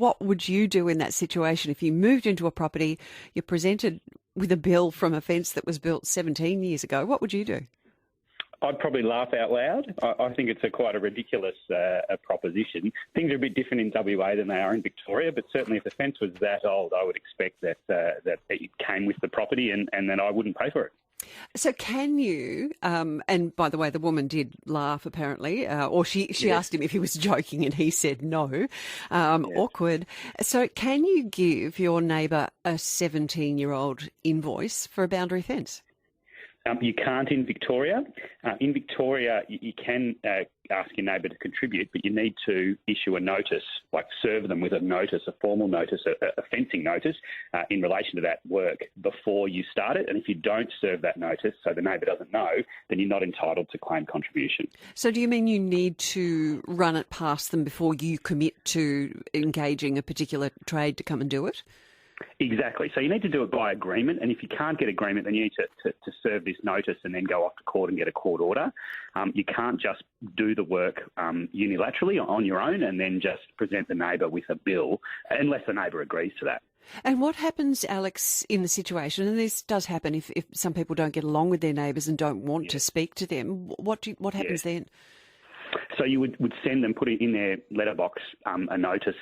what would you do in that situation if you moved into a property, you're presented with a bill from a fence that was built 17 years ago? What would you do? I'd probably laugh out loud. I think it's quite a ridiculous proposition. Things are a bit different in WA than they are in Victoria, but certainly if the fence was that old, I would expect that it came with the property and that I wouldn't pay for it. So can you, and by the way, the woman did laugh apparently, or she Yes. asked him if he was joking and he said no. Yes. Awkward. So can you give your neighbour a 17-year-old invoice for a boundary fence? You can't in Victoria. In Victoria, you can ask your neighbour to contribute, but you need to issue a notice, like serve them with a notice, a formal notice, a fencing notice in relation to that work before you start it. And if you don't serve that notice, so the neighbour doesn't know, then you're not entitled to claim contribution. So do you mean you need to run it past them before you commit to engaging a particular trade to come and do it? Exactly. So you need to do it by agreement, and if you can't get agreement, then you need to serve this notice and then go off to court and get a court order. You can't just do the work unilaterally on your own and then just present the neighbour with a bill unless the neighbour agrees to that. And what happens, Alex, in the situation, and this does happen if some people don't get along with their neighbours and don't want to speak to them, what happens then? So you would send them, put it in their letterbox, a notice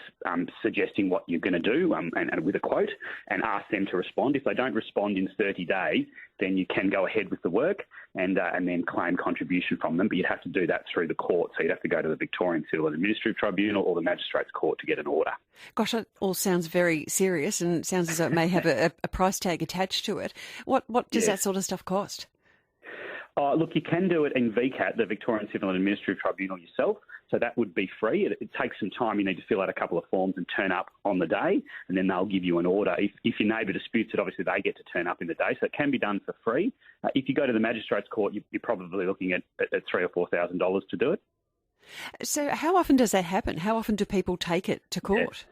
suggesting what you're going to do and with a quote, and ask them to respond. If they don't respond in 30 days, then you can go ahead with the work and then claim contribution from them. But you'd have to do that through the court. So you'd have to go to the Victorian Civil and Administrative Tribunal or the Magistrates Court to get an order. Gosh, that all sounds very serious and sounds as though it may have a price tag attached to it. What does that sort of stuff cost? Look, you can do it in VCAT, the Victorian Civil and Administrative Tribunal yourself, so that would be free. It takes some time. You need to fill out a couple of forms and turn up on the day, and then they'll give you an order. If your neighbour disputes it, obviously they get to turn up in the day, so it can be done for free. If you go to the Magistrates Court, you're probably looking at $3,000 or $4,000 to do it. So how often does that happen? How often do people take it to court?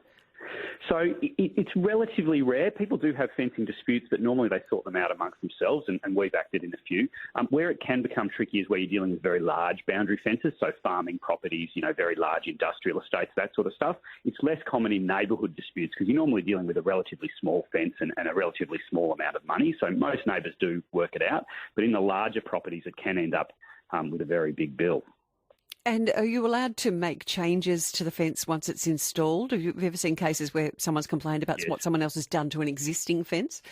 So it's relatively rare. People do have fencing disputes, but normally they sort them out amongst themselves, and we've acted in a few. Where it can become tricky is where you're dealing with very large boundary fences, so farming properties, very large industrial estates, that sort of stuff. It's less common in neighbourhood disputes because you're normally dealing with a relatively small fence and a relatively small amount of money, so most neighbours do work it out. But in the larger properties, it can end up with a very big bill. And are you allowed to make changes to the fence once it's installed? Have you ever seen cases where someone's complained about what someone else has done to an existing fence?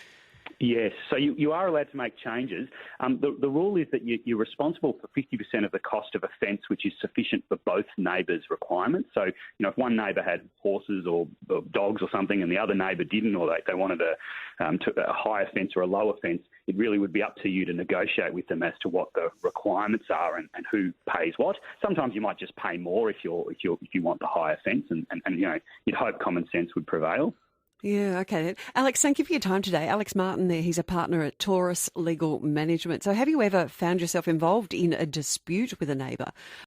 Yes, so you are allowed to make changes. The rule is that you're responsible for 50% of the cost of a fence, which is sufficient for both neighbours' requirements. So, if one neighbour had horses or dogs or something and the other neighbour didn't, or they wanted a higher fence or a lower fence, it really would be up to you to negotiate with them as to what the requirements are and who pays what. Sometimes you might just pay more if you want the higher fence, and you'd hope common sense would prevail. Yeah, okay. Alex, thank you for your time today. Alex Martin there, he's a partner at Taurus Legal Management. So have you ever found yourself involved in a dispute with a neighbour?